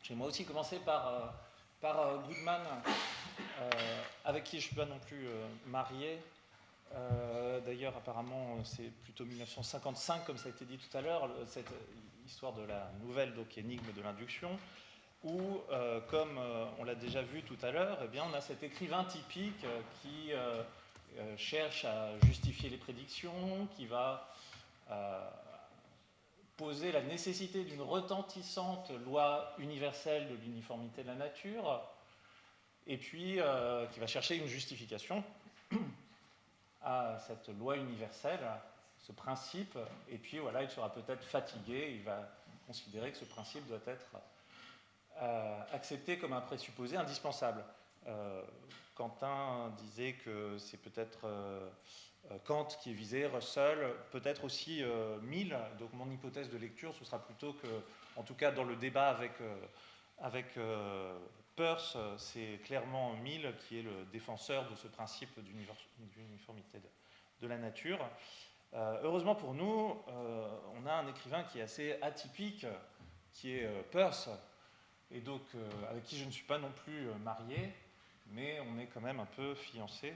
Je vais moi aussi commencer par Goodman, avec qui je ne suis pas non plus marié. D'ailleurs, apparemment, c'est plutôt 1955, comme ça a été dit tout à l'heure, cette histoire de la nouvelle donc, énigme de l'induction, où, comme on l'a déjà vu tout à l'heure, eh bien, on a cet écrivain typique qui cherche à justifier les prédictions, qui va poser la nécessité d'une retentissante loi universelle de l'uniformité de la nature, et puis qui va chercher une justification à cette loi universelle, ce principe, et puis voilà, il sera peut-être fatigué, il va considérer que ce principe doit être accepté comme un présupposé indispensable. Quentin disait que c'est peut-être Kant qui est visé, Russell, peut-être aussi Mill. Donc mon hypothèse de lecture, ce sera plutôt que, en tout cas dans le débat avec Peirce, c'est clairement Mill qui est le défenseur de ce principe d'uniformité de la nature. Heureusement pour nous, on a un écrivain qui est assez atypique, qui est Peirce, et donc avec qui je ne suis pas non plus marié, mais on est quand même un peu fiancés.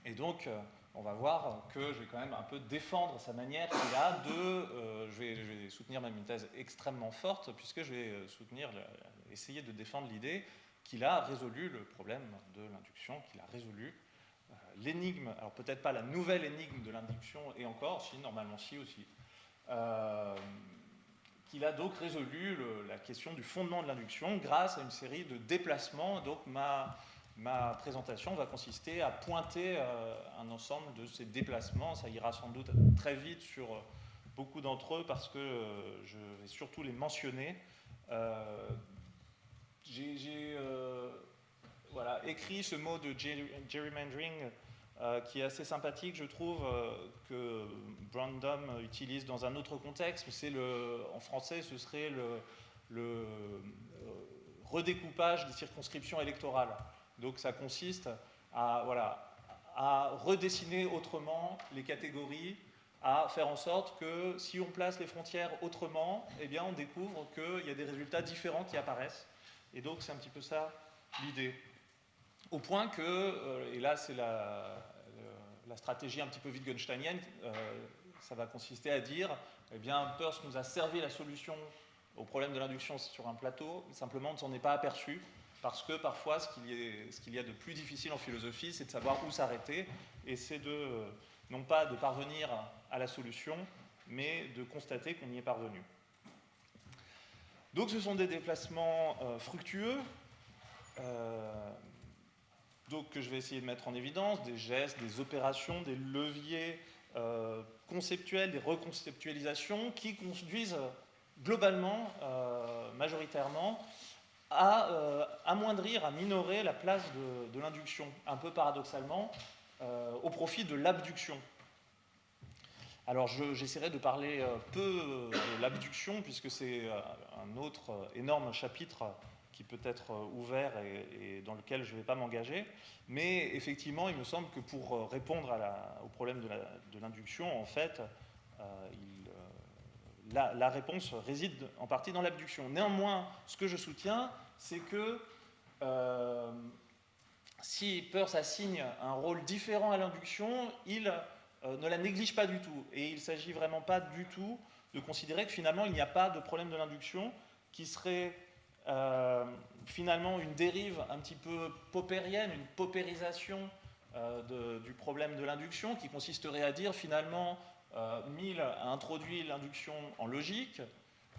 Et donc, on va voir que je vais quand même un peu défendre sa manière qu'il a de... je vais soutenir même une thèse extrêmement forte, puisque je vais essayer de défendre l'idée qu'il a résolu le problème de l'induction, qu'il a résolu l'énigme, alors peut-être pas la nouvelle énigme de l'induction, et encore, si, normalement si aussi, qu'il a donc résolu la question du fondement de l'induction grâce à une série de déplacements. Donc ma présentation va consister à pointer un ensemble de ces déplacements. Ça ira sans doute très vite sur beaucoup d'entre eux parce que je vais surtout les mentionner. J'ai voilà, écrit ce mot de gerrymandering qui est assez sympathique, je trouve, que Brandom utilise dans un autre contexte. En français, ce serait le redécoupage des circonscriptions électorales. Donc ça consiste à, voilà, à redessiner autrement les catégories, à faire en sorte que si on place les frontières autrement, eh bien on découvre qu'il y a des résultats différents qui apparaissent. Et donc c'est un petit peu ça l'idée. Au point que, et là c'est la stratégie un petit peu wittgensteinienne, ça va consister à dire, eh bien Peirce nous a servi la solution au problème de l'induction sur un plateau, simplement on ne s'en est pas aperçu, parce que parfois ce qu'il y a de plus difficile en philosophie, c'est de savoir où s'arrêter, et c'est non pas de parvenir à la solution, mais de constater qu'on y est parvenu. Donc ce sont des déplacements fructueux, donc que je vais essayer de mettre en évidence, des gestes, des opérations, des leviers conceptuels, des reconceptualisations qui conduisent globalement, majoritairement, à amoindrir, à minorer la place de l'induction, un peu paradoxalement, au profit de l'abduction. Alors j'essaierai de parler peu de l'abduction, puisque c'est un autre énorme chapitre qui peut être ouvert et dans lequel je ne vais pas m'engager. Mais effectivement, il me semble que pour répondre au problème de l'induction, en fait, la réponse réside en partie dans l'abduction. Néanmoins, ce que je soutiens, c'est que si Peirce assigne un rôle différent à l'induction, il ne la néglige pas du tout. Et il ne s'agit vraiment pas du tout de considérer que finalement il n'y a pas de problème de l'induction qui serait finalement une dérive un petit peu popérienne, une paupérisation du problème de l'induction qui consisterait à dire finalement Mill a introduit l'induction en logique,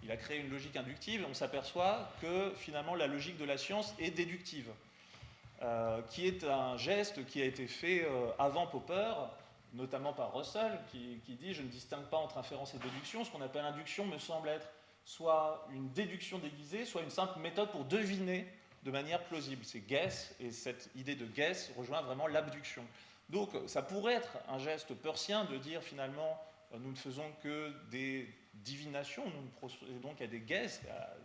il a créé une logique inductive et on s'aperçoit que finalement la logique de la science est déductive. Qui est un geste qui a été fait avant Popper, notamment par Russell, qui dit « je ne distingue pas entre inférence et déduction ». Ce qu'on appelle induction me semble être soit une déduction déguisée, soit une simple méthode pour deviner de manière plausible. C'est guess, et cette idée de guess rejoint vraiment l'abduction. Donc ça pourrait être un geste peircien de dire finalement nous ne faisons que des divinations, nous procédons qu'à des guess,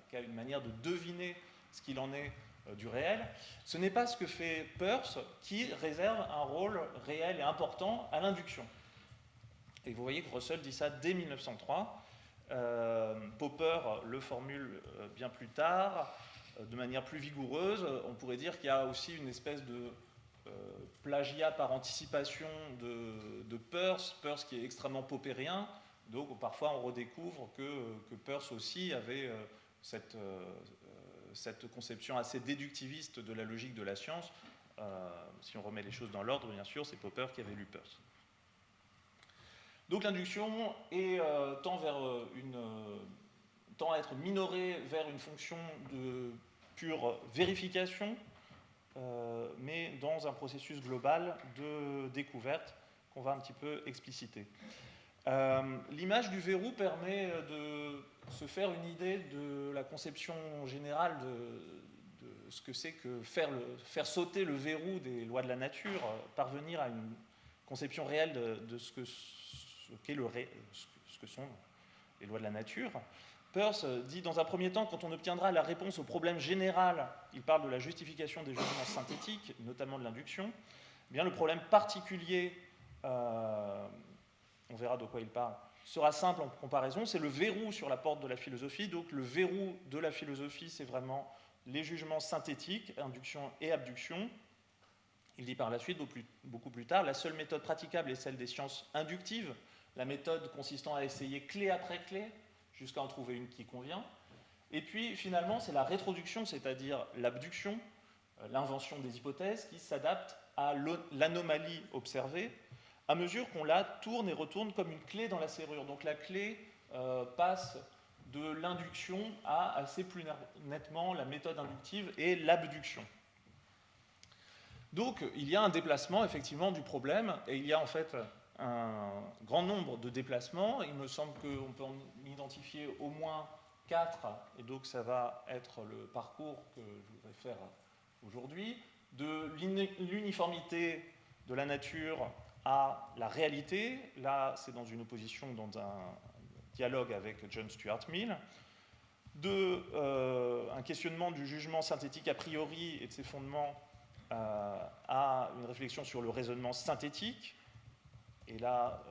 qu'à une manière de deviner ce qu'il en est du réel. Ce n'est pas ce que fait Peirce, qui réserve un rôle réel et important à l'induction. Et vous voyez que Russell dit ça dès 1903. Popper le formule bien plus tard, de manière plus vigoureuse. On pourrait dire qu'il y a aussi une espèce de plagiat par anticipation de Peirce qui est extrêmement poppérien. Donc parfois on redécouvre que Peirce aussi avait cette conception assez déductiviste de la logique de la science. Si on remet les choses dans l'ordre, bien sûr, c'est Popper qui avait lu Peirce. Donc l'induction tend à être minorée vers une fonction de pure vérification, mais dans un processus global de découverte qu'on va un petit peu expliciter. L'image du verrou permet de se faire une idée de la conception générale de ce que c'est que faire sauter le verrou des lois de la nature, parvenir à une conception réelle de ce que sont les lois de la nature. Peirce dit dans un premier temps, quand on obtiendra la réponse au problème général, il parle de la justification des jugements synthétiques, notamment de l'induction, eh bien le problème particulier, on verra de quoi il parle, sera simple en comparaison, c'est le verrou sur la porte de la philosophie. Donc le verrou de la philosophie, c'est vraiment les jugements synthétiques, induction et abduction. Il dit par la suite, beaucoup plus tard, la seule méthode praticable est celle des sciences inductives, la méthode consistant à essayer clé après clé, jusqu'à en trouver une qui convient. Et puis, finalement, c'est la rétroduction, c'est-à-dire l'abduction, l'invention des hypothèses, qui s'adapte à l'anomalie observée, à mesure qu'on la tourne et retourne comme une clé dans la serrure. Donc la clé passe de l'induction à assez plus nettement la méthode inductive et l'abduction. Donc, il y a un déplacement, effectivement, du problème, et il y a en fait un grand nombre de déplacements. Il me semble qu'on peut en identifier au moins 4, et donc ça va être le parcours que je voudrais faire aujourd'hui, de l'uniformité de la nature à la réalité. Là, c'est dans une opposition, dans un dialogue avec John Stuart Mill, un questionnement du jugement synthétique a priori et de ses fondements à une réflexion sur le raisonnement synthétique. Et là,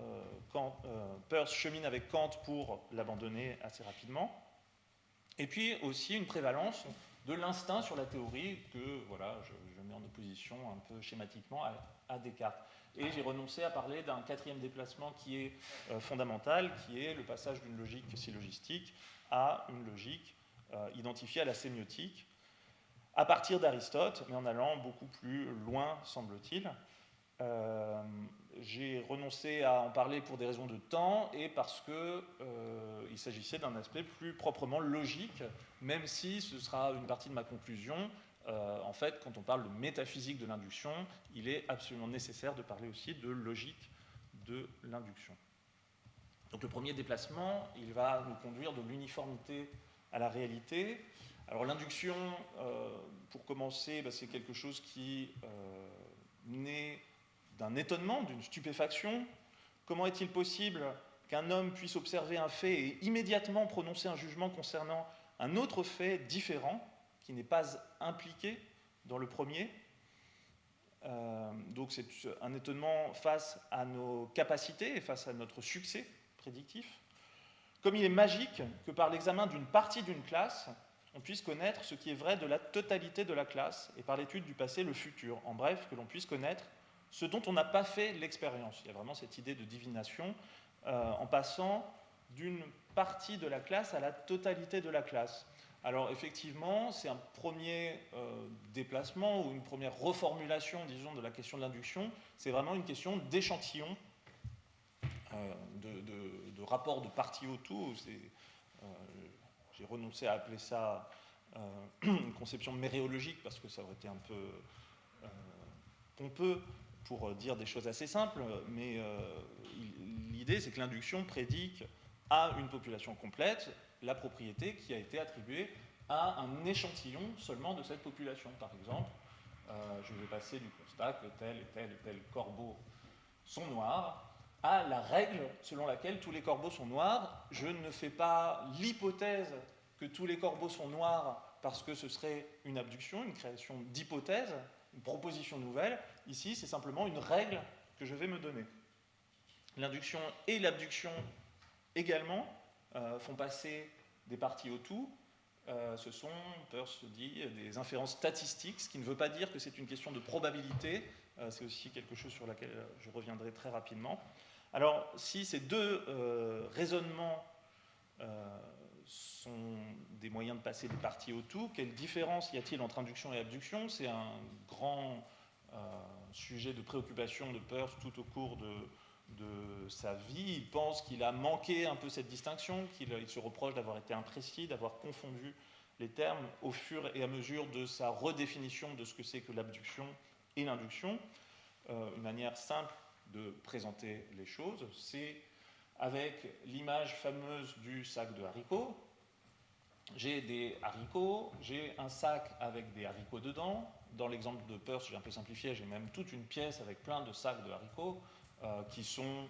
Peirce chemine avec Kant pour l'abandonner assez rapidement. Et puis aussi une prévalence de l'instinct sur la théorie que voilà, je mets en opposition un peu schématiquement à Descartes. Et j'ai renoncé à parler d'un quatrième déplacement qui est fondamental, qui est le passage d'une logique syllogistique à une logique identifiée à la sémiotique, à partir d'Aristote, mais en allant beaucoup plus loin, semble-t-il. J'ai renoncé à en parler pour des raisons de temps et parce qu'il s'agissait d'un aspect plus proprement logique, même si ce sera une partie de ma conclusion. En fait, quand on parle de métaphysique de l'induction, il est absolument nécessaire de parler aussi de logique de l'induction. Donc le premier déplacement, il va nous conduire de l'uniformité à la réalité. Alors l'induction, pour commencer, c'est quelque chose qui naît d'un étonnement, d'une stupéfaction. Comment est-il possible qu'un homme puisse observer un fait et immédiatement prononcer un jugement concernant un autre fait différent, qui n'est pas impliqué dans le premier? Donc c'est un étonnement face à nos capacités et face à notre succès prédictif. Comme il est magique que par l'examen d'une partie d'une classe, on puisse connaître ce qui est vrai de la totalité de la classe, et par l'étude du passé, le futur. En bref, que l'on puisse connaître ce dont on n'a pas fait l'expérience. Il y a vraiment cette idée de divination en passant d'une partie de la classe à la totalité de la classe. Alors effectivement, c'est un premier déplacement ou une première reformulation, disons, de la question de l'induction. C'est vraiment une question d'échantillon, de rapport de partie au tout. J'ai renoncé à appeler ça une conception méréologique parce que ça aurait été un peu pompeux pour dire des choses assez simples, mais l'idée c'est que l'induction prédique à une population complète la propriété qui a été attribuée à un échantillon seulement de cette population. Par exemple, je vais passer du constat que tel et tel et tel corbeau sont noirs à la règle selon laquelle tous les corbeaux sont noirs. Je ne fais pas l'hypothèse que tous les corbeaux sont noirs parce que ce serait une abduction, une création d'hypothèse, une proposition nouvelle. Ici, c'est simplement une règle que je vais me donner. L'induction et l'abduction également font passer des parties au tout. Ce sont, Peirce dit, des inférences statistiques, ce qui ne veut pas dire que c'est une question de probabilité. C'est aussi quelque chose sur laquelle je reviendrai très rapidement. Alors, si ces deux raisonnements sont des moyens de passer des parties au tout, quelle différence y a-t-il entre induction et abduction? C'est un grand sujet de préoccupation de Peirce tout au cours de sa vie. Il pense qu'il a manqué un peu cette distinction, qu'il se reproche d'avoir été imprécis, d'avoir confondu les termes au fur et à mesure de sa redéfinition de ce que c'est que l'abduction et l'induction. Une manière simple de présenter les choses, c'est avec l'image fameuse du sac de haricots. J'ai des haricots, j'ai un sac avec des haricots dedans. Dans l'exemple de Peirce, j'ai un peu simplifié, j'ai même toute une pièce avec plein de sacs de haricots qui sont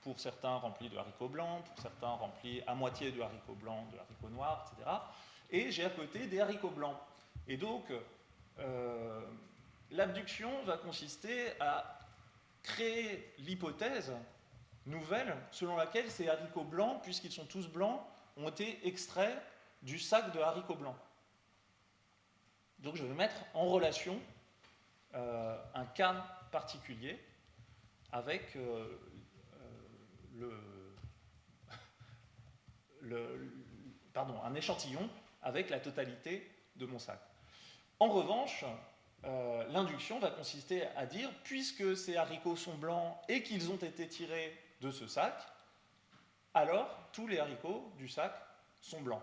pour certains remplis de haricots blancs, pour certains remplis à moitié de haricots blancs, de haricots noirs, etc. Et j'ai à côté des haricots blancs. Et donc, l'abduction va consister à créer l'hypothèse nouvelle selon laquelle ces haricots blancs, puisqu'ils sont tous blancs, ont été extraits du sac de haricots blancs. Donc je vais mettre en relation un cas particulier avec un échantillon avec la totalité de mon sac. En revanche, l'induction va consister à dire, puisque ces haricots sont blancs et qu'ils ont été tirés de ce sac, alors tous les haricots du sac sont blancs.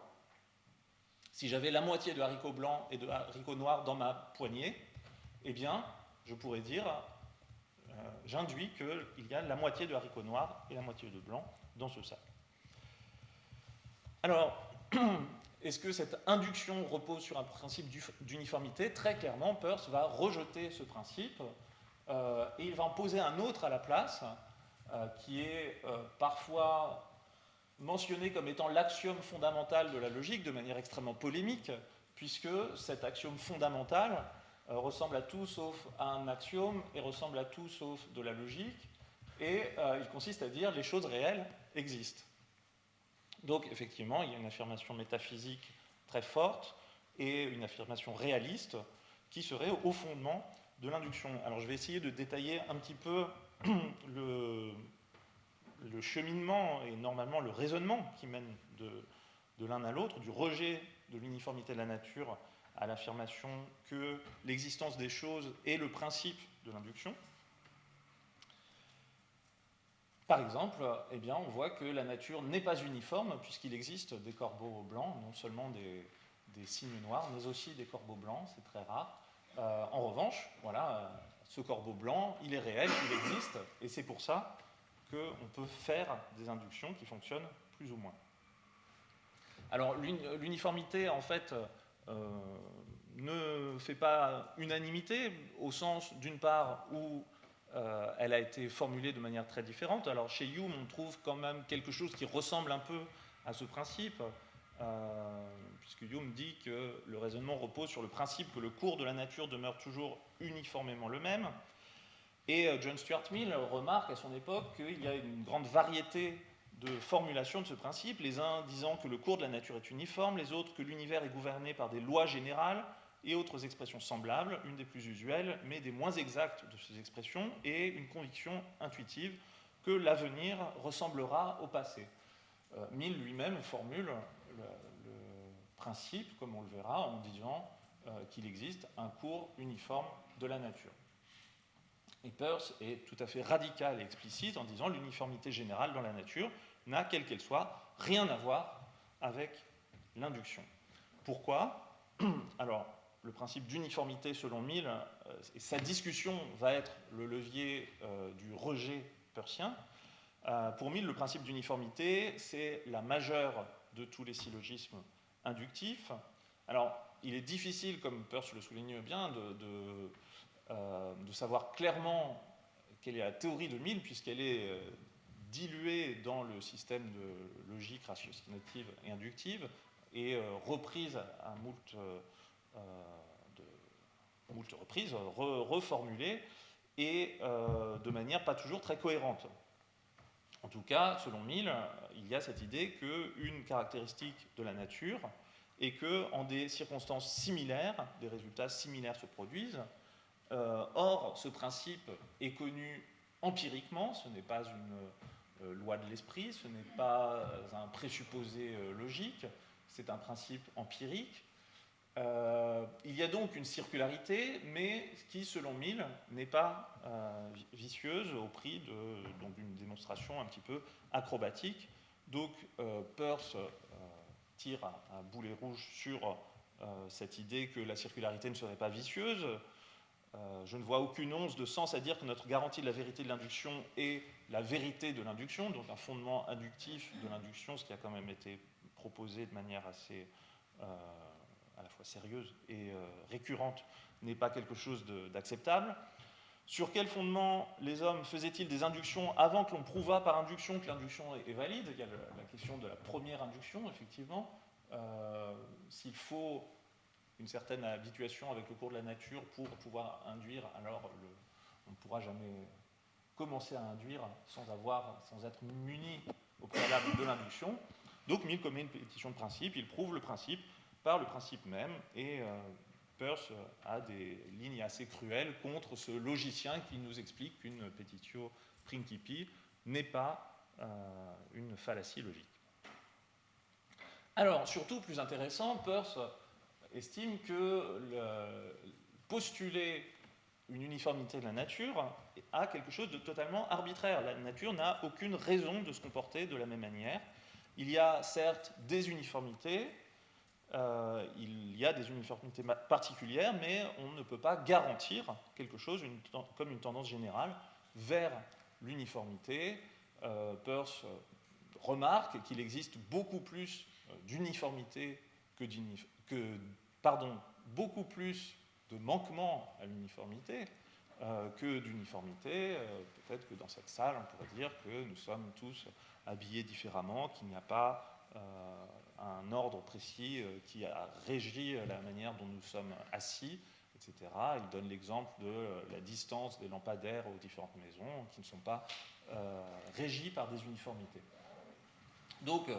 Si j'avais la moitié de haricots blancs et de haricots noirs dans ma poignée, eh bien, je pourrais dire, j'induis qu'il y a la moitié de haricots noirs et la moitié de blancs dans ce sac. Alors, est-ce que cette induction repose sur un principe d'uniformité? Très clairement, Peirce va rejeter ce principe et il va en poser un autre à la place, qui est parfois mentionné comme étant l'axiome fondamental de la logique de manière extrêmement polémique, puisque cet axiome fondamental ressemble à tout sauf à un axiome et ressemble à tout sauf de la logique, et il consiste à dire les choses réelles existent. Donc effectivement, il y a une affirmation métaphysique très forte et une affirmation réaliste qui serait au fondement de l'induction. Alors je vais essayer de détailler un petit peu le cheminement et normalement le raisonnement qui mène de l'un à l'autre, du rejet de l'uniformité de la nature à l'affirmation que l'existence des choses est le principe de l'induction. Par exemple, eh bien, on voit que la nature n'est pas uniforme puisqu'il existe des corbeaux blancs, non seulement des cygnes noirs, mais aussi des corbeaux blancs, c'est très rare. En revanche, voilà, ce corbeau blanc, il est réel, il existe, et c'est pour ça qu'on peut faire des inductions qui fonctionnent plus ou moins. Alors l'uniformité, en fait, ne fait pas unanimité, au sens, d'une part, où elle a été formulée de manière très différente. Alors chez Hume, on trouve quand même quelque chose qui ressemble un peu à ce principe, puisque Hume dit que le raisonnement repose sur le principe que le cours de la nature demeure toujours uniformément le même. Et John Stuart Mill remarque à son époque qu'il y a une grande variété de formulations de ce principe, les uns disant que le cours de la nature est uniforme, les autres que l'univers est gouverné par des lois générales, et autres expressions semblables, une des plus usuelles, mais des moins exactes de ces expressions, et une conviction intuitive que l'avenir ressemblera au passé. Mill lui-même formule le principe, comme on le verra, en disant qu'il existe un cours uniforme de la nature. Et Peirce est tout à fait radical et explicite en disant l'uniformité générale dans la nature n'a, quelle qu'elle soit, rien à voir avec l'induction. Pourquoi? Alors, le principe d'uniformité, selon Mill, et sa discussion va être le levier du rejet peircien. Pour Mill, le principe d'uniformité, c'est la majeure de tous les syllogismes inductifs. Alors, il est difficile, comme Peirce le souligne bien, de savoir clairement quelle est la théorie de Mill, puisqu'elle est diluée dans le système de logique ratiocinative et inductive, et reprise à moult reprises, reformulée, et de manière pas toujours très cohérente. En tout cas, selon Mill, il y a cette idée qu'une caractéristique de la nature est qu'en des circonstances similaires, des résultats similaires se produisent. Or, ce principe est connu empiriquement, ce n'est pas une loi de l'esprit, ce n'est pas un présupposé logique, c'est un principe empirique. Il y a donc une circularité, mais qui, selon Mill, n'est pas vicieuse au prix d'une démonstration un petit peu acrobatique. Donc, Peirce tire un boulet rouge sur cette idée que la circularité ne serait pas vicieuse. Je ne vois aucune once de sens à dire que notre garantie de la vérité de l'induction est la vérité de l'induction, donc un fondement inductif de l'induction, ce qui a quand même été proposé de manière assez à la fois sérieuse et récurrente, n'est pas quelque chose d'acceptable. Sur quel fondement les hommes faisaient-ils des inductions avant que l'on prouvât par induction que l'induction est valide? Il y a la question de la première induction, effectivement. S'il faut une certaine habituation avec le cours de la nature pour pouvoir induire, alors on ne pourra jamais commencer à induire sans être muni au préalable de l'induction. Donc Mill commet une pétition de principe, il prouve le principe par le principe même, et Peirce a des lignes assez cruelles contre ce logicien qui nous explique qu'une petitio principii n'est pas une fallacie logique. Alors, surtout, plus intéressant, Peirce estime que postuler une uniformité de la nature a quelque chose de totalement arbitraire. La nature n'a aucune raison de se comporter de la même manière. Il y a certes des uniformités, il y a des uniformités particulières, mais on ne peut pas garantir quelque chose comme une tendance générale vers l'uniformité. Peirce remarque qu'il existe beaucoup plus d'uniformité beaucoup plus de manquement à l'uniformité que d'uniformité. Peut-être que dans cette salle, on pourrait dire que nous sommes tous habillés différemment, qu'il n'y a pas un ordre précis qui a régi la manière dont nous sommes assis, etc. Il donne l'exemple de la distance des lampadaires aux différentes maisons qui ne sont pas régis par des uniformités. Donc,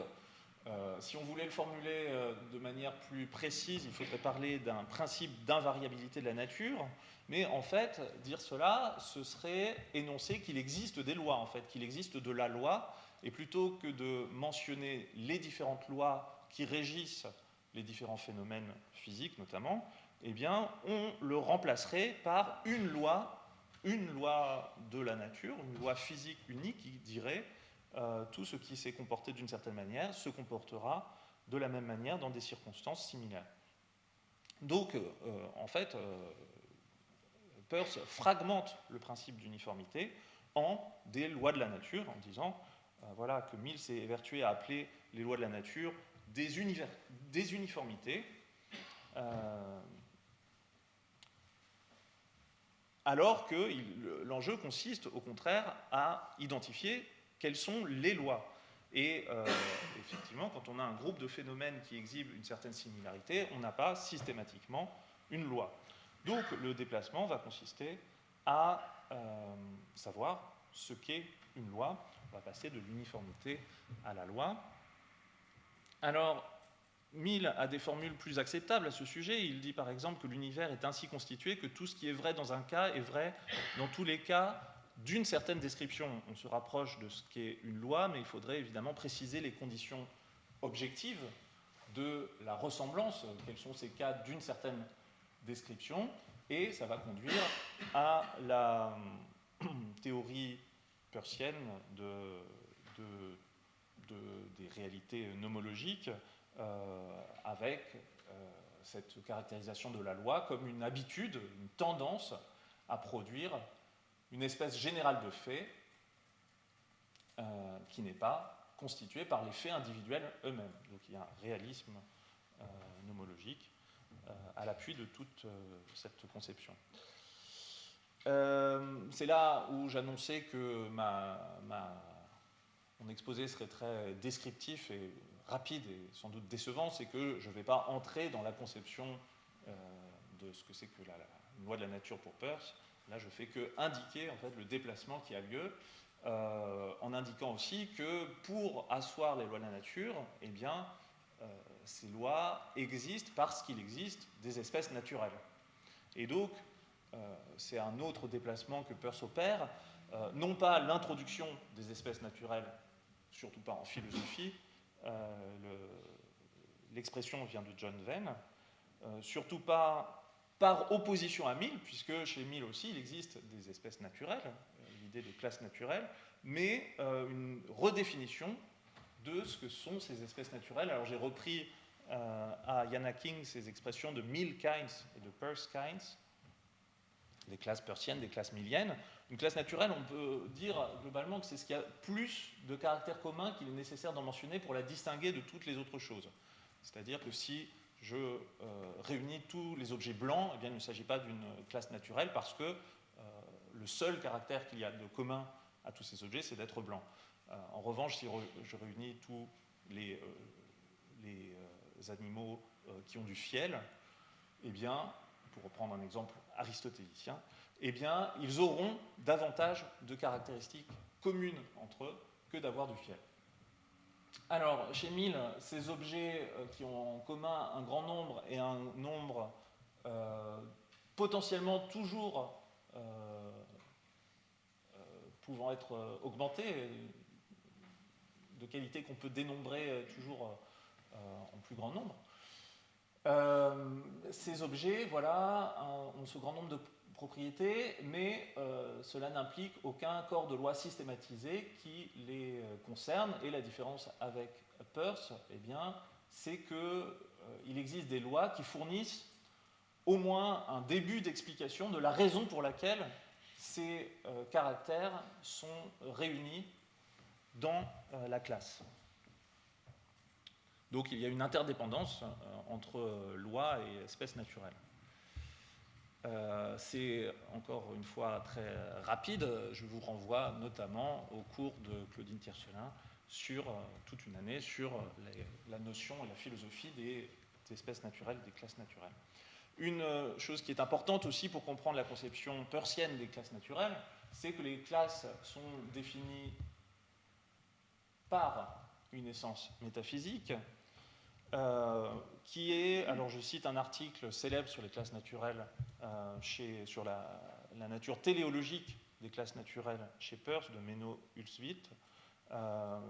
si on voulait le formuler de manière plus précise, il faudrait parler d'un principe d'invariabilité de la nature, mais en fait, dire cela, ce serait énoncer qu'il existe des lois, en fait, qu'il existe de la loi, et plutôt que de mentionner les différentes lois qui régissent les différents phénomènes physiques notamment, eh bien, on le remplacerait par une loi de la nature, une loi physique unique qui dirait tout ce qui s'est comporté d'une certaine manière se comportera de la même manière dans des circonstances similaires. Donc, en fait, Peirce fragmente le principe d'uniformité en des lois de la nature, en disant voilà, que Mill s'est évertué à appeler les lois de la nature des uniformités, alors que l'enjeu consiste au contraire à identifier quelles sont les lois. Et effectivement, quand on a un groupe de phénomènes qui exhibent une certaine similarité, on n'a pas systématiquement une loi. Donc le déplacement va consister à savoir ce qu'est une loi. On va passer de l'uniformité à la loi. Alors, Mill a des formules plus acceptables à ce sujet. Il dit par exemple que l'univers est ainsi constitué que tout ce qui est vrai dans un cas est vrai dans tous les cas d'une certaine description. On se rapproche de ce qu'est une loi, mais il faudrait évidemment préciser les conditions objectives de la ressemblance, quels sont ces cas d'une certaine description, et ça va conduire à la théorie peircienne des réalités nomologiques, avec cette caractérisation de la loi comme une habitude, une tendance à produire une espèce générale de faits qui n'est pas constituée par les faits individuels eux-mêmes. Donc il y a un réalisme nomologique à l'appui de toute cette conception. C'est là où j'annonçais que mon exposé serait très descriptif et rapide et sans doute décevant, c'est que je ne vais pas entrer dans la conception de ce que c'est que la loi de la nature pour Peirce. Là, je fais que indiquer en fait, le déplacement qui a lieu. en indiquant aussi que pour asseoir les lois de la nature, eh bien, ces lois existent parce qu'il existe des espèces naturelles. Et donc, c'est un autre déplacement que Peirce opère, non pas l'introduction des espèces naturelles, surtout pas en philosophie, l'expression vient de John Venn, surtout pas par opposition à Mill, puisque chez Mill aussi il existe des espèces naturelles, l'idée de classe naturelle, mais une redéfinition de ce que sont ces espèces naturelles. Alors j'ai repris à Jana King ces expressions de Mill kinds et de Peirce kinds, des classes peirciennes, des classes milliennes. Une classe naturelle, on peut dire globalement que c'est ce qui a plus de caractères communs qu'il est nécessaire d'en mentionner pour la distinguer de toutes les autres choses. C'est-à-dire que si je réunis tous les objets blancs, eh bien, il ne s'agit pas d'une classe naturelle parce que le seul caractère qu'il y a de commun à tous ces objets, c'est d'être blanc. En revanche, si je réunis tous les animaux qui ont du fiel, eh bien, pour reprendre un exemple aristotélicien, eh bien, ils auront davantage de caractéristiques communes entre eux que d'avoir du fiel. Alors, chez Mill, ces objets qui ont en commun un grand nombre et un nombre potentiellement toujours pouvant être augmenté, de qualité qu'on peut dénombrer toujours en plus grand nombre, ces objets, voilà, ont ce grand nombre de propriétés, mais cela n'implique aucun corps de loi systématisé qui les concerne. Et la différence avec Peirce, eh bien, c'est qu'il existe des lois qui fournissent au moins un début d'explication de la raison pour laquelle ces caractères sont réunis dans la classe. Donc il y a une interdépendance entre loi et espèces naturelles. C'est encore une fois très rapide, je vous renvoie notamment au cours de Claudine Tiercelin sur toute une année sur la notion et la philosophie des espèces naturelles, des classes naturelles. Une chose qui est importante aussi pour comprendre la conception peircienne des classes naturelles, c'est que les classes sont définies par une essence métaphysique, qui est, alors je cite un article célèbre sur les classes naturelles, sur la nature téléologique des classes naturelles chez Peirce, de Menno-Hulsvit.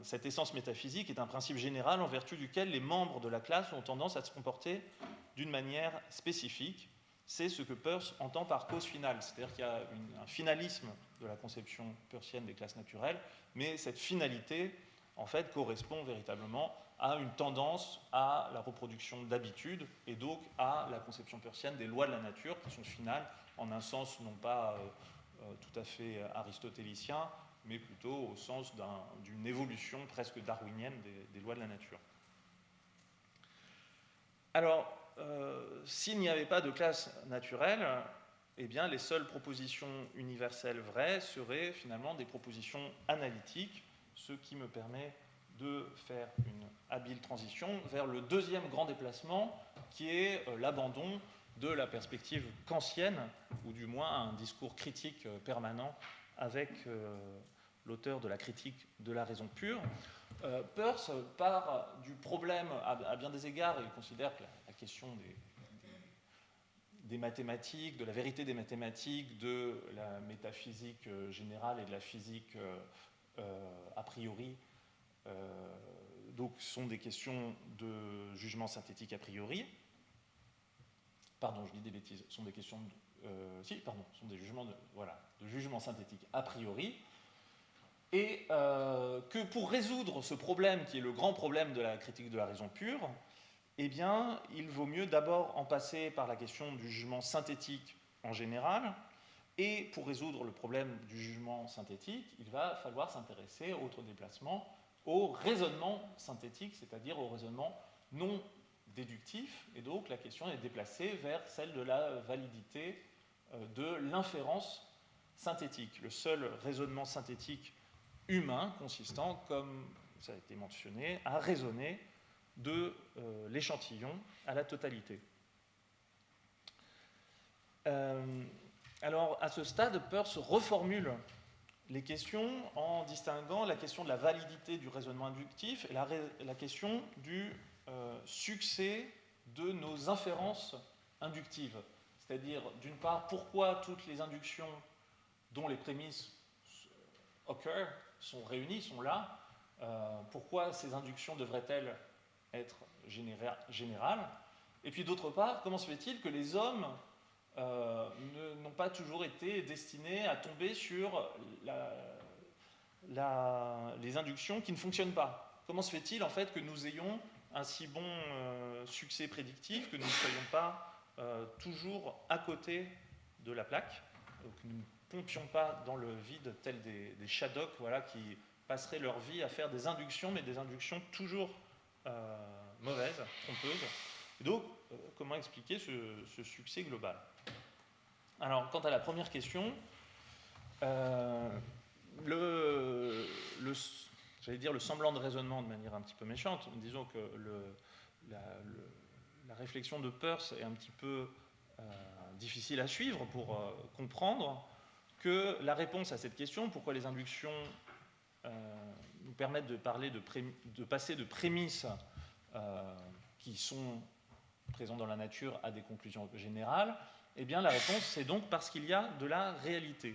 Cette essence métaphysique est un principe général en vertu duquel les membres de la classe ont tendance à se comporter d'une manière spécifique. C'est ce que Peirce entend par cause finale, c'est-à-dire qu'il y a un finalisme de la conception peircienne des classes naturelles, mais cette finalité, en fait, correspond véritablement à une tendance à la reproduction d'habitudes et donc à la conception peircienne des lois de la nature qui sont finales en un sens non pas tout à fait aristotélicien, mais plutôt au sens d'une évolution presque darwinienne des lois de la nature. Alors, s'il n'y avait pas de classe naturelle, eh bien, les seules propositions universelles vraies seraient finalement des propositions analytiques, ce qui me permet de faire une habile transition vers le deuxième grand déplacement, qui est l'abandon de la perspective kantienne, ou du moins un discours critique permanent avec l'auteur de la critique de la raison pure. Peirce part du problème à bien des égards, et il considère que la question des mathématiques, de la vérité des mathématiques, de la métaphysique générale et de la physique a priori, donc sont des questions de jugement synthétique a priori. Pardon, je dis des bêtises, sont des questions sont des jugements de jugement synthétique a priori. Et que pour résoudre ce problème, qui est le grand problème de la critique de la raison pure, eh bien, il vaut mieux d'abord en passer par la question du jugement synthétique en général, et pour résoudre le problème du jugement synthétique, il va falloir s'intéresser, autre déplacement, au raisonnement synthétique, c'est-à-dire au raisonnement non déductif, et donc la question est déplacée vers celle de la validité de l'inférence synthétique. Le seul raisonnement synthétique humain consistant, comme ça a été mentionné, à raisonner de l'échantillon à la totalité. Alors, à ce stade, Peirce reformule les questions en distinguant la question de la validité du raisonnement inductif et la question du succès de nos inférences inductives. C'est-à-dire, d'une part, pourquoi toutes les inductions dont les prémices occur, sont réunies, sont là, pourquoi ces inductions devraient-elles être générales? Et puis d'autre part, comment se fait-il que les hommes n'ont pas toujours été destinés à tomber sur les inductions qui ne fonctionnent pas? Comment se fait-il en fait que nous ayons un si bon succès prédictif, que nous ne soyons pas toujours à côté de la plaque, que nous ne pompions pas dans le vide tels des Shadocks, voilà, qui passeraient leur vie à faire des inductions, mais des inductions toujours mauvaises, trompeuses. Et donc, comment expliquer ce succès global? Alors, quant à la première question, j'allais dire le semblant de raisonnement de manière un petit peu méchante, disons que la réflexion de Peirce est un petit peu difficile à suivre pour comprendre que la réponse à cette question, pourquoi les inductions nous permettent de passer de prémices qui sont présentes dans la nature à des conclusions générales, eh bien la réponse c'est donc parce qu'il y a de la réalité.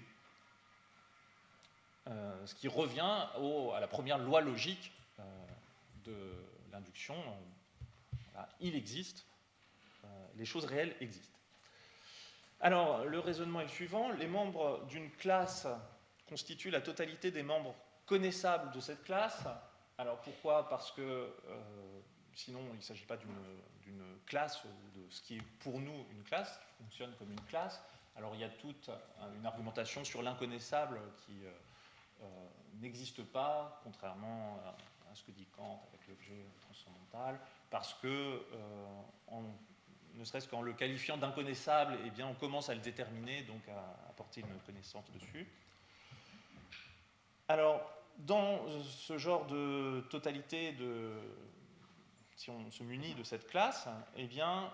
Ce qui revient à la première loi logique de l'induction. Voilà, il existe, les choses réelles existent. Alors, le raisonnement est le suivant. Les membres d'une classe constituent la totalité des membres connaissables de cette classe. Alors, pourquoi? Parce que sinon, il ne s'agit pas d'une classe, ou de ce qui est pour nous une classe, qui fonctionne comme une classe. Alors, il y a toute une argumentation sur l'inconnaissable qui n'existe pas, contrairement à ce que dit Kant avec l'objet transcendantal, parce que, ne serait-ce qu'en le qualifiant d'inconnaissable, eh bien, on commence à le déterminer, donc à apporter une connaissance dessus. Alors, dans ce genre de totalité, si on se munit de cette classe, eh bien,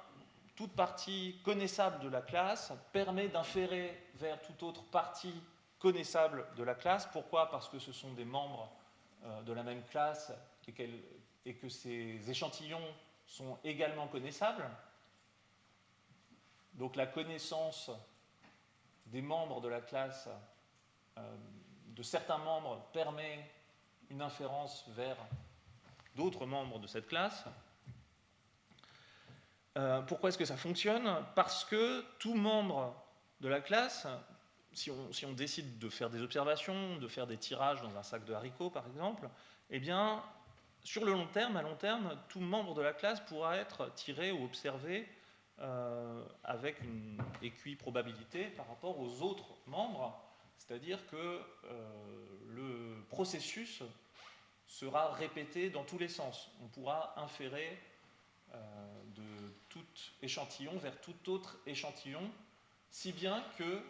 toute partie connaissable de la classe permet d'inférer vers toute autre partie connaissable de la classe. Pourquoi? Parce que ce sont des membres de la même classe et que ces échantillons sont également connaissables. Donc la connaissance des membres de la classe, de certains membres, permet une inférence vers d'autres membres de cette classe. Pourquoi est-ce que ça fonctionne? Parce que tout membre de la classe, si on décide de faire des observations, de faire des tirages dans un sac de haricots par exemple, eh bien, sur le long terme, à long terme, tout membre de la classe pourra être tiré ou observé avec une équiprobabilité par rapport aux autres membres, c'est-à-dire que le processus sera répété dans tous les sens. On pourra inférer de tout échantillon vers tout autre échantillon, si bien que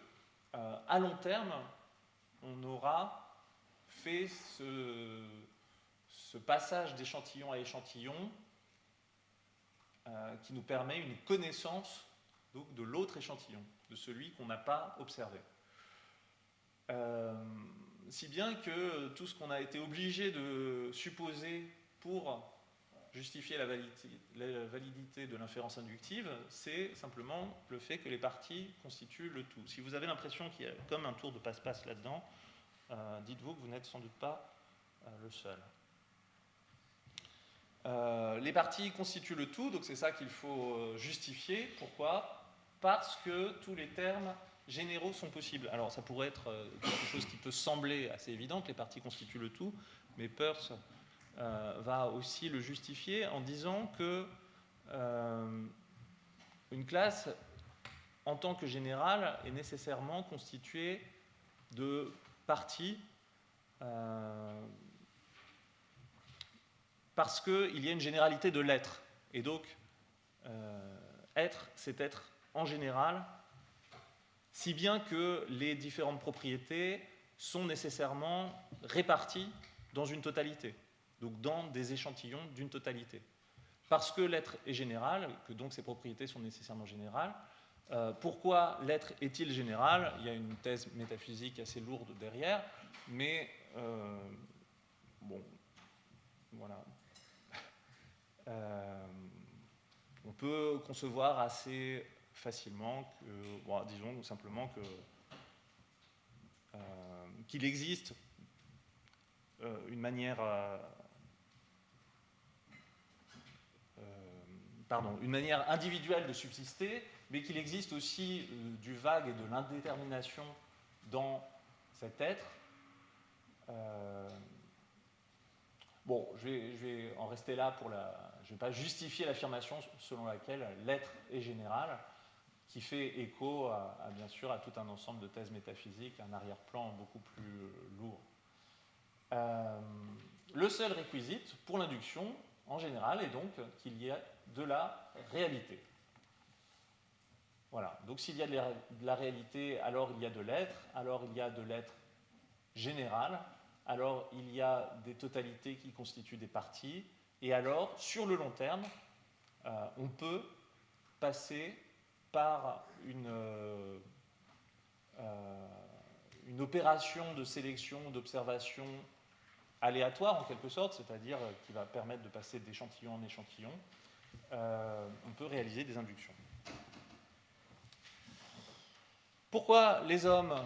à long terme, on aura fait ce passage d'échantillon à échantillon qui nous permet une connaissance donc, de l'autre échantillon, de celui qu'on n'a pas observé. Si bien que tout ce qu'on a été obligé de supposer pour justifier la validité de l'inférence inductive, c'est simplement le fait que les parties constituent le tout. Si vous avez l'impression qu'il y a comme un tour de passe-passe là-dedans, dites-vous que vous n'êtes sans doute pas le seul. Les parties constituent le tout, donc c'est ça qu'il faut justifier. Pourquoi? Parce que tous les termes généraux sont possibles. Alors ça pourrait être quelque chose qui peut sembler assez évident, que les parties constituent le tout, mais Peirce va aussi le justifier en disant que une classe, en tant que générale, est nécessairement constituée de parties parce qu'il y a une généralité de l'être. Et donc, être, c'est être en général, si bien que les différentes propriétés sont nécessairement réparties dans une totalité, donc dans des échantillons d'une totalité. Parce que l'être est général, que donc ses propriétés sont nécessairement générales, Pourquoi l'être est-il général? Il y a une thèse métaphysique assez lourde derrière, mais bon, voilà. On peut concevoir assez facilement que, bon, disons simplement qu'il existe une manière, une manière individuelle de subsister, mais qu'il existe aussi du vague et de l'indétermination dans cet être. Bon, je vais en rester là pour la... Je ne vais pas justifier l'affirmation selon laquelle l'être est général, qui fait écho bien sûr à tout un ensemble de thèses métaphysiques, un arrière-plan beaucoup plus lourd. Le seul réquisite pour l'induction, en général, est donc qu'il y ait de la réalité. Voilà, donc s'il y a de la réalité, alors il y a de l'être, alors il y a de l'être général, alors il y a des totalités qui constituent des parties, et alors, sur le long terme, on peut passer par une opération de sélection, d'observation aléatoire en quelque sorte, c'est-à-dire qui va permettre de passer d'échantillon en échantillon. On peut réaliser des inductions. Pourquoi les hommes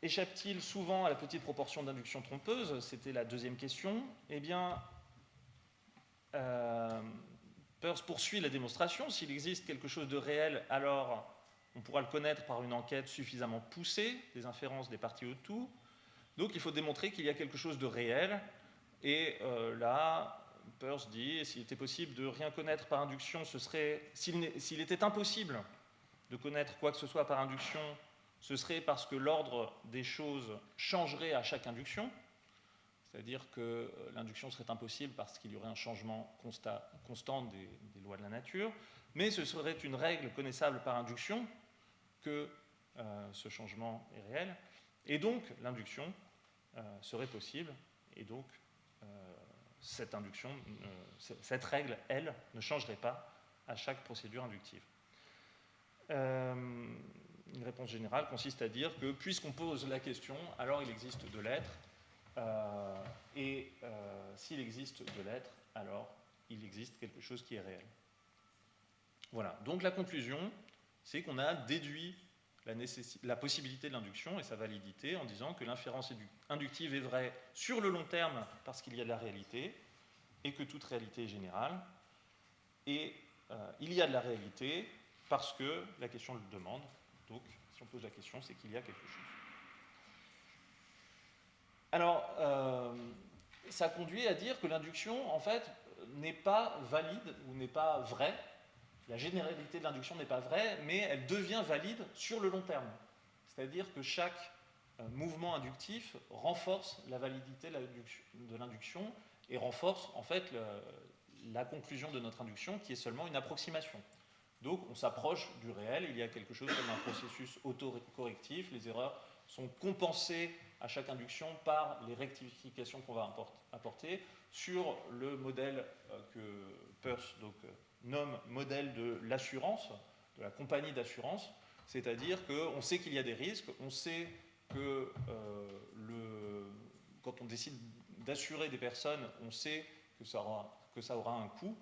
échappent-ils souvent à la petite proportion d'induction trompeuse? C'était la deuxième question. Eh bien, Peirce poursuit la démonstration. S'il existe quelque chose de réel, alors on pourra le connaître par une enquête suffisamment poussée, des inférences des parties au tout. Donc il faut démontrer qu'il y a quelque chose de réel. Et là, Peirce dit, s'il était possible de rien connaître par induction, ce serait, s'il était impossible de connaître quoi que ce soit par induction, ce serait parce que l'ordre des choses changerait à chaque induction, c'est-à-dire que l'induction serait impossible parce qu'il y aurait un changement constant des lois de la nature, mais ce serait une règle connaissable par induction que ce changement est réel, et donc l'induction serait possible, et donc cette induction, cette règle, elle, ne changerait pas à chaque procédure inductive. Une réponse générale consiste à dire que puisqu'on pose la question, alors il existe de l'être, et s'il existe de l'être, alors il existe quelque chose qui est réel. Voilà, donc la conclusion, c'est qu'on a déduit la possibilité de l'induction et sa validité en disant que l'inférence inductive est vraie sur le long terme parce qu'il y a de la réalité et que toute réalité est générale, et il y a de la réalité parce que la question le demande. Donc, si on pose la question, c'est qu'il y a quelque chose. Alors, ça conduit à dire que l'induction, en fait, n'est pas valide ou n'est pas vraie. La généralité de l'induction n'est pas vraie, mais elle devient valide sur le long terme. C'est-à-dire que chaque mouvement inductif renforce la validité de l'induction et renforce, en fait, la conclusion de notre induction, qui est seulement une approximation. Donc on s'approche du réel, il y a quelque chose comme un processus autocorrectif, les erreurs sont compensées à chaque induction par les rectifications qu'on va apporter sur le modèle que Peirce nomme modèle de l'assurance, de la compagnie d'assurance, c'est-à-dire qu'on sait qu'il y a des risques, on sait que quand on décide d'assurer des personnes, on sait que ça aura un coût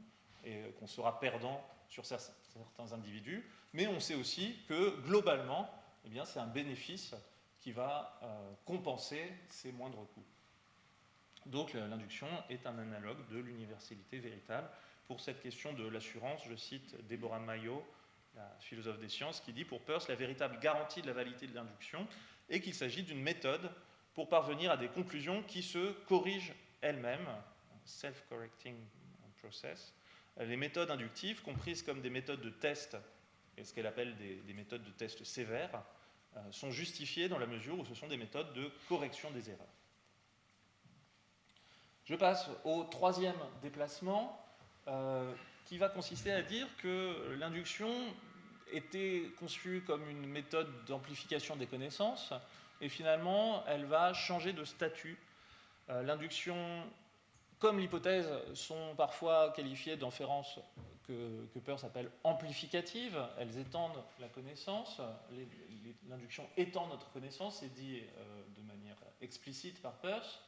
et qu'on sera perdant sur certains individus, mais on sait aussi que globalement, eh bien, c'est un bénéfice qui va compenser ces moindres coûts. Donc l'induction est un analogue de l'universalité véritable. Pour cette question de l'assurance, je cite Deborah Mayo, la philosophe des sciences, qui dit pour Peirce, la véritable garantie de la validité de l'induction est qu'il s'agit d'une méthode pour parvenir à des conclusions qui se corrigent elles-mêmes, self-correcting process. Les méthodes inductives, comprises comme des méthodes de test, et ce qu'elle appelle des méthodes de test sévères, sont justifiées dans la mesure où ce sont des méthodes de correction des erreurs. Je passe au troisième déplacement, qui va consister à dire que l'induction était conçue comme une méthode d'amplification des connaissances, et finalement, elle va changer de statut. L'induction, comme l'hypothèse, sont parfois qualifiées d'inférences que Peirce appelle amplificatives. Elles étendent la connaissance. L'induction étend notre connaissance, c'est dit de manière explicite par Peirce.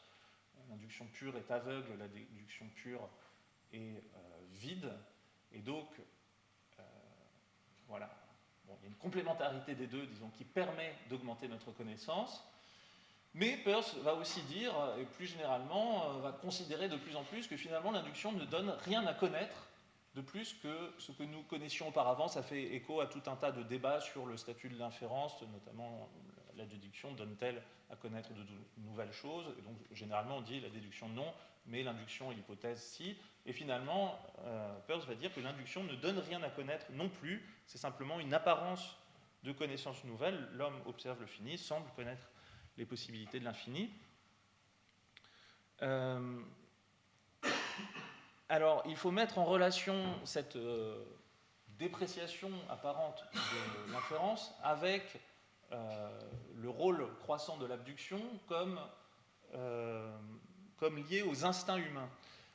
L'induction pure est aveugle, la déduction pure est vide. Et donc, voilà, bon, il y a une complémentarité des deux, disons, qui permet d'augmenter notre connaissance. Mais Peirce va aussi dire, et plus généralement, va considérer de plus en plus que finalement l'induction ne donne rien à connaître de plus que ce que nous connaissions auparavant. Ça fait écho à tout un tas de débats sur le statut de l'inférence, notamment la déduction donne-t-elle à connaître de nouvelles choses. Et donc généralement on dit la déduction non, mais l'induction et l'hypothèse si. Et finalement, Peirce va dire que l'induction ne donne rien à connaître non plus, c'est simplement une apparence de connaissance nouvelle. L'homme observe le fini, semble connaître les possibilités de l'infini. Alors, il faut mettre en relation cette dépréciation apparente de l'inférence avec le rôle croissant de l'abduction comme lié aux instincts humains.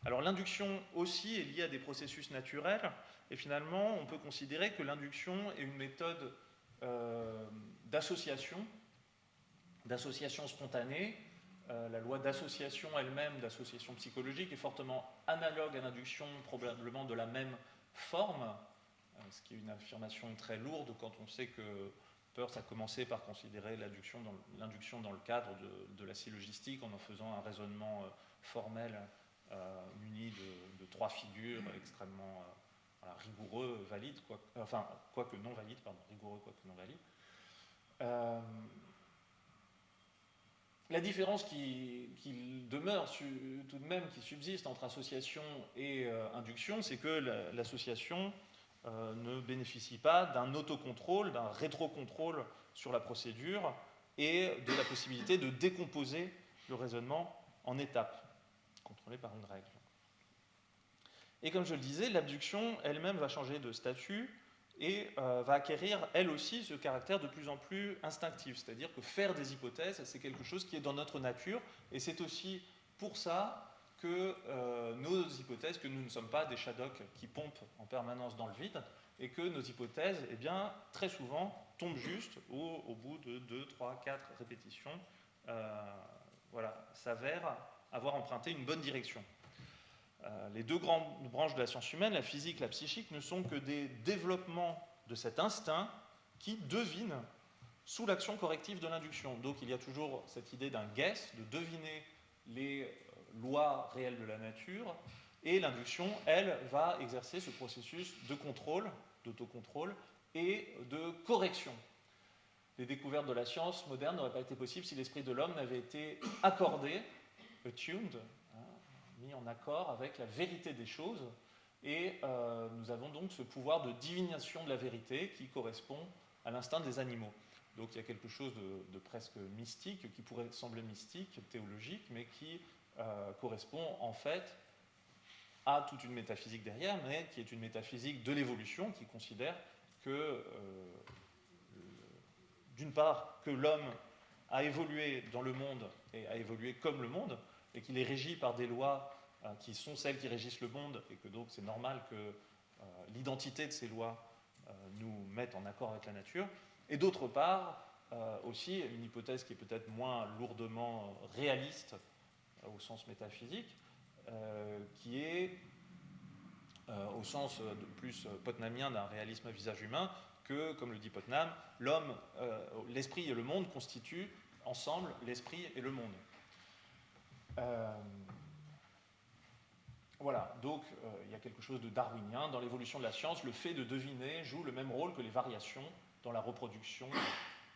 Alors, l'induction aussi est liée à des processus naturels, et finalement, on peut considérer que l'induction est une méthode d'association spontanée. La loi d'association elle-même, d'association psychologique, est fortement analogue à l'induction, probablement de la même forme, ce qui est une affirmation très lourde quand on sait que Peirce a commencé par considérer l'induction dans le cadre de la syllogistique, en faisant un raisonnement formel muni de trois figures extrêmement rigoureux, valides, quoique non valides, rigoureux, quoique non valides. La différence qui demeure tout de même, qui subsiste entre association et induction, c'est que l'association ne bénéficie pas d'un autocontrôle, d'un rétrocontrôle sur la procédure et de la possibilité de décomposer le raisonnement en étapes, contrôlées par une règle. Et comme je le disais, l'abduction elle-même va changer de statut et va acquérir, elle aussi, ce caractère de plus en plus instinctif. C'est-à-dire que faire des hypothèses, c'est quelque chose qui est dans notre nature, et c'est aussi pour ça que nos hypothèses, que nous ne sommes pas des Shadocks qui pompent en permanence dans le vide, et que nos hypothèses, eh bien, très souvent, tombent juste au bout de 2, 3, 4 répétitions, s'avèrent avoir emprunté une bonne direction. Les deux grandes branches de la science humaine, la physique, la psychique, ne sont que des développements de cet instinct qui devine sous l'action corrective de l'induction. Donc il y a toujours cette idée d'un guess, de deviner les lois réelles de la nature, et l'induction, elle, va exercer ce processus de contrôle, d'autocontrôle et de correction. Les découvertes de la science moderne n'auraient pas été possibles si l'esprit de l'homme n'avait été accordé, attuned, mis en accord avec la vérité des choses, et nous avons donc ce pouvoir de divination de la vérité qui correspond à l'instinct des animaux. Donc il y a quelque chose de presque mystique, qui pourrait sembler mystique, théologique, mais qui correspond en fait à toute une métaphysique derrière, mais qui est une métaphysique de l'évolution, qui considère que, d'une part, que l'homme a évolué dans le monde et a évolué comme le monde, et qu'il est régi par des lois qui sont celles qui régissent le monde, et que donc c'est normal que l'identité de ces lois nous mette en accord avec la nature. Et d'autre part, aussi une hypothèse qui est peut-être moins lourdement réaliste au sens métaphysique, qui est au sens plus putnamien d'un réalisme à visage humain, que, comme le dit Putnam, l'homme, l'esprit et le monde constituent ensemble l'esprit et le monde. Voilà, donc il y a quelque chose de darwinien. Dans l'évolution de la science, le fait de deviner joue le même rôle que les variations dans la reproduction,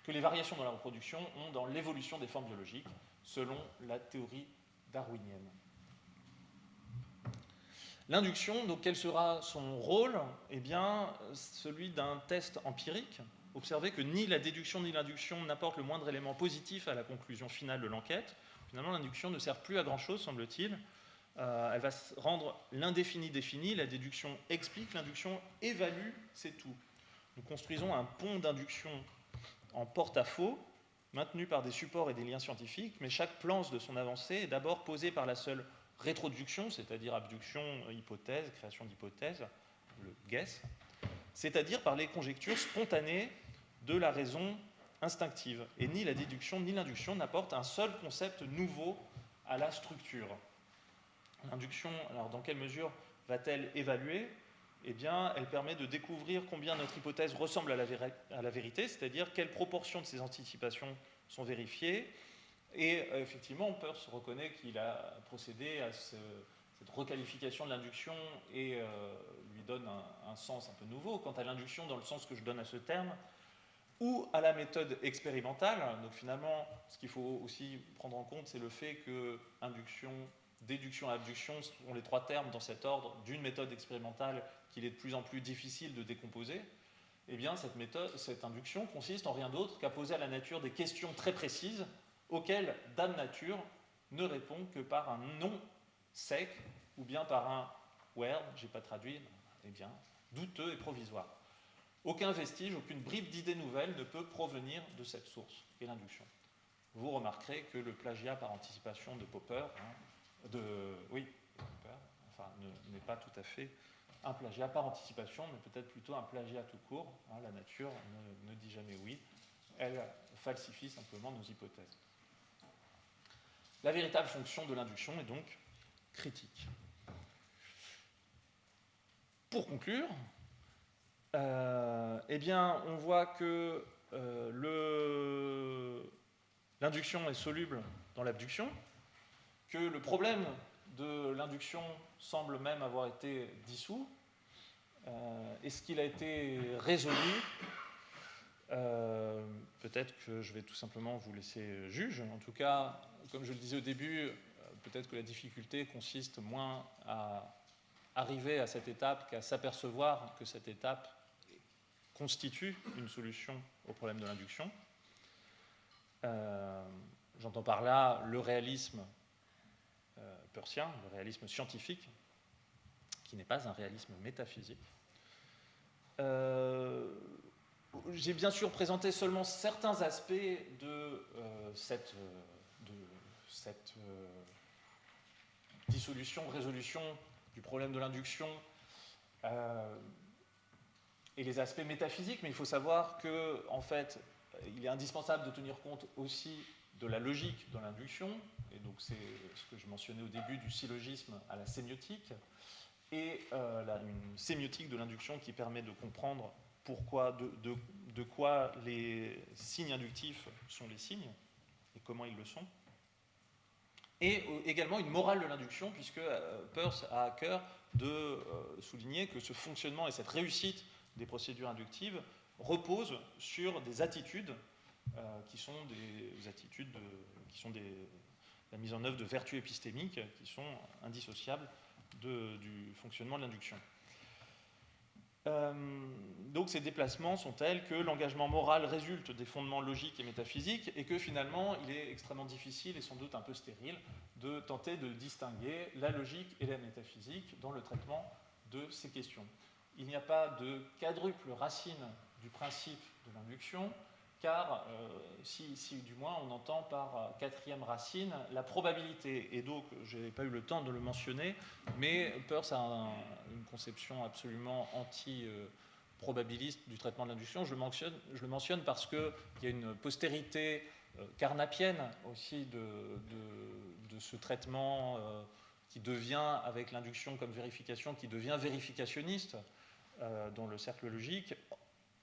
ont dans l'évolution des formes biologiques, selon la théorie darwinienne. L'induction, donc quel sera son rôle ? Eh bien, celui d'un test empirique. Observez que ni la déduction ni l'induction n'apportent le moindre élément positif à la conclusion finale de l'enquête. Finalement, l'induction ne sert plus à grand-chose, semble-t-il. Elle va rendre l'indéfini défini, la déduction explique, l'induction évalue, c'est tout. Nous construisons un pont d'induction en porte-à-faux, maintenu par des supports et des liens scientifiques, mais chaque plan de son avancée est d'abord posé par la seule rétroduction, c'est-à-dire abduction, hypothèse, création d'hypothèses, le guess, c'est-à-dire par les conjectures spontanées de la raison instinctive. Et ni la déduction ni l'induction n'apportent un seul concept nouveau à la structure. L'induction, alors dans quelle mesure va-t-elle évaluer? Eh bien, elle permet de découvrir combien notre hypothèse ressemble à la vérité, c'est-à-dire quelle proportion de ses anticipations sont vérifiées. Et effectivement, Peirce reconnaît qu'il a procédé à cette requalification de l'induction et lui donne un sens un peu nouveau. Quant à l'induction, dans le sens que je donne à ce terme, ou à la méthode expérimentale. Donc finalement, ce qu'il faut aussi prendre en compte, c'est le fait que induction, déduction et abduction sont les trois termes dans cet ordre d'une méthode expérimentale qu'il est de plus en plus difficile de décomposer. Eh bien, cette induction consiste en rien d'autre qu'à poser à la nature des questions très précises auxquelles Dame Nature ne répond que par un non sec ou bien par un where, j'ai pas traduit, eh bien, douteux et provisoire. Aucun vestige, aucune bribe d'idées nouvelles ne peut provenir de cette source, qui est l'induction. Vous remarquerez que le plagiat par anticipation de Popper, n'est pas tout à fait un plagiat par anticipation, mais peut-être plutôt un plagiat tout court. La nature ne dit jamais oui, elle falsifie simplement nos hypothèses. La véritable fonction de l'induction est donc critique. Pour conclure, eh bien, on voit que l'induction est soluble dans l'abduction, que le problème de l'induction semble même avoir été dissous. Est-ce qu'il a été résolu? Peut-être que je vais tout simplement vous laisser juge. En tout cas, comme je le disais au début, peut-être que la difficulté consiste moins à arriver à cette étape qu'à s'apercevoir que cette étape constitue une solution au problème de l'induction. J'entends par là le réalisme peircien, le réalisme scientifique, qui n'est pas un réalisme métaphysique. J'ai bien sûr présenté seulement certains aspects de cette dissolution, résolution du problème de l'induction et les aspects métaphysiques, mais il faut savoir que, en fait, il est indispensable de tenir compte aussi de la logique de l'induction, et donc c'est ce que je mentionnais au début du syllogisme à la sémiotique, et une sémiotique de l'induction qui permet de comprendre pourquoi, de quoi les signes inductifs sont les signes, et comment ils le sont. Et également une morale de l'induction, puisque Peirce a à cœur de souligner que ce fonctionnement et cette réussite des procédures inductives reposent sur des attitudes qui sont des attitudes la mise en œuvre de vertus épistémiques qui sont indissociables du fonctionnement de l'induction. Donc ces déplacements sont tels que l'engagement moral résulte des fondements logiques et métaphysiques et que finalement il est extrêmement difficile et sans doute un peu stérile de tenter de distinguer la logique et la métaphysique dans le traitement de ces questions. Il n'y a pas de quadruple racine du principe de l'induction, car si du moins on entend par quatrième racine la probabilité. Et donc, je n'ai pas eu le temps de le mentionner, mais Peirce a une conception absolument anti-probabiliste du traitement de l'induction. Je le mentionne parce qu'il y a une postérité carnapienne aussi de ce traitement qui devient, avec l'induction comme vérification, qui devient vérificationniste dans le cercle logique.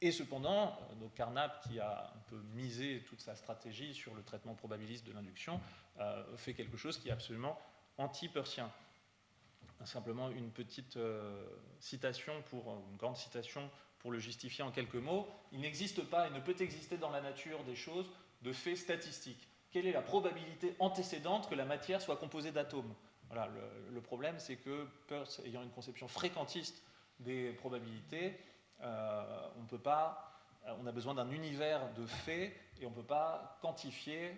Et cependant, donc Carnap, qui a un peu misé toute sa stratégie sur le traitement probabiliste de l'induction, fait quelque chose qui est absolument anti-peircien. Simplement une petite citation, une grande citation pour le justifier en quelques mots. Il n'existe pas et ne peut exister dans la nature des choses de faits statistiques. Quelle est la probabilité antécédente que la matière soit composée d'atomes? Voilà, le problème, c'est que Peirce, ayant une conception fréquentiste des probabilités, on a besoin d'un univers de faits et on ne peut pas quantifier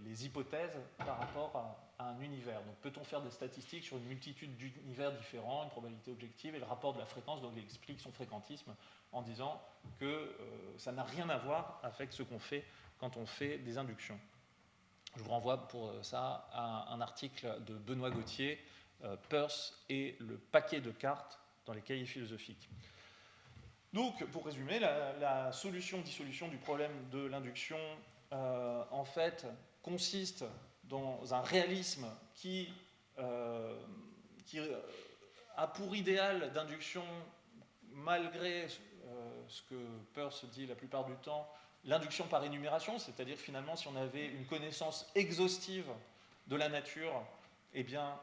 les hypothèses par rapport à un univers. Donc peut-on faire des statistiques sur une multitude d'univers différents, une probabilité objective et le rapport de la fréquence, donc il explique son fréquentisme en disant que ça n'a rien à voir avec ce qu'on fait quand on fait des inductions. Je vous renvoie pour ça à un article de Benoît Gauthier, Peirce et le paquet de cartes dans les cahiers philosophiques. Donc, pour résumer, la dissolution du problème de l'induction, en fait, consiste dans un réalisme qui a pour idéal d'induction, malgré ce que Peirce dit la plupart du temps, l'induction par énumération, c'est-à-dire finalement si on avait une connaissance exhaustive de la nature, eh bien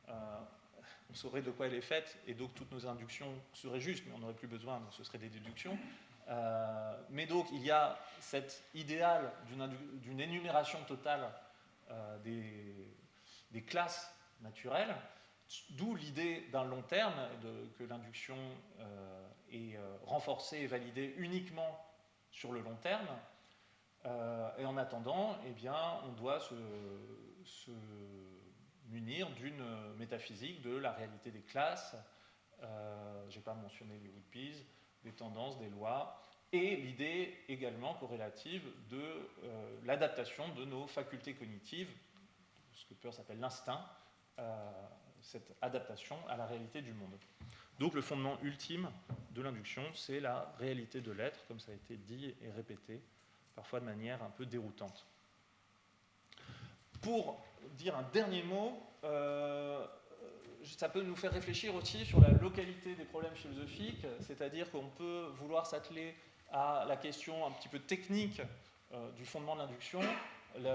on saurait de quoi elle est faite et donc toutes nos inductions seraient justes, mais on n'aurait plus besoin, donc ce seraient des déductions. Mais donc il y a cet idéal d'une énumération totale des classes naturelles, d'où l'idée d'un long terme, que l'induction est renforcée et validée uniquement sur le long terme. Et en attendant, eh bien, on doit se munir d'une métaphysique de la réalité des classes. Je n'ai pas mentionné les Whippies, des tendances, des lois, et l'idée également corrélative de l'adaptation de nos facultés cognitives, ce que Peirce appelle l'instinct, cette adaptation à la réalité du monde. Donc le fondement ultime de l'induction, c'est la réalité de l'être, comme ça a été dit et répété, parfois de manière un peu déroutante. Pour dire un dernier mot, ça peut nous faire réfléchir aussi sur la localité des problèmes philosophiques, c'est-à-dire qu'on peut vouloir s'atteler à la question un petit peu technique du fondement de l'induction.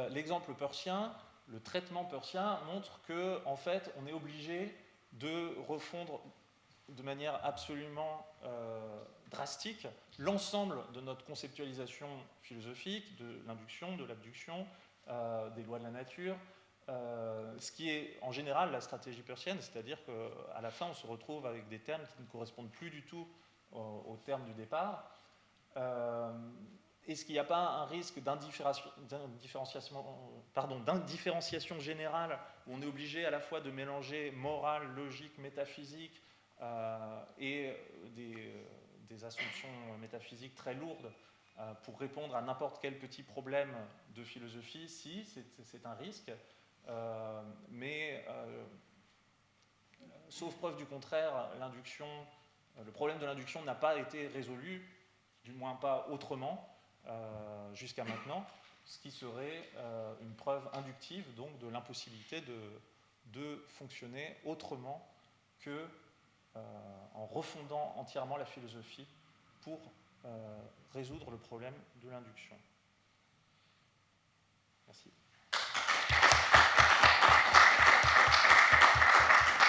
L'exemple peircien, le traitement peircien montre qu'en fait, on est obligé de refondre de manière absolument drastique l'ensemble de notre conceptualisation philosophique, de l'induction, de l'abduction, des lois de la nature, ce qui est en général la stratégie peircienne, c'est-à-dire qu'à la fin on se retrouve avec des termes qui ne correspondent plus du tout aux termes du départ. Est-ce qu'il n'y a pas un risque d'indifférenciation générale où on est obligé à la fois de mélanger morale, logique, métaphysique et des assumptions métaphysiques très lourdes pour répondre à n'importe quel petit problème de philosophie? Si, c'est un risque, mais sauf preuve du contraire, le problème de l'induction n'a pas été résolu, du moins pas autrement, jusqu'à maintenant, ce qui serait une preuve inductive donc de l'impossibilité de fonctionner autrement que en refondant entièrement la philosophie pour résoudre le problème de l'induction. Merci.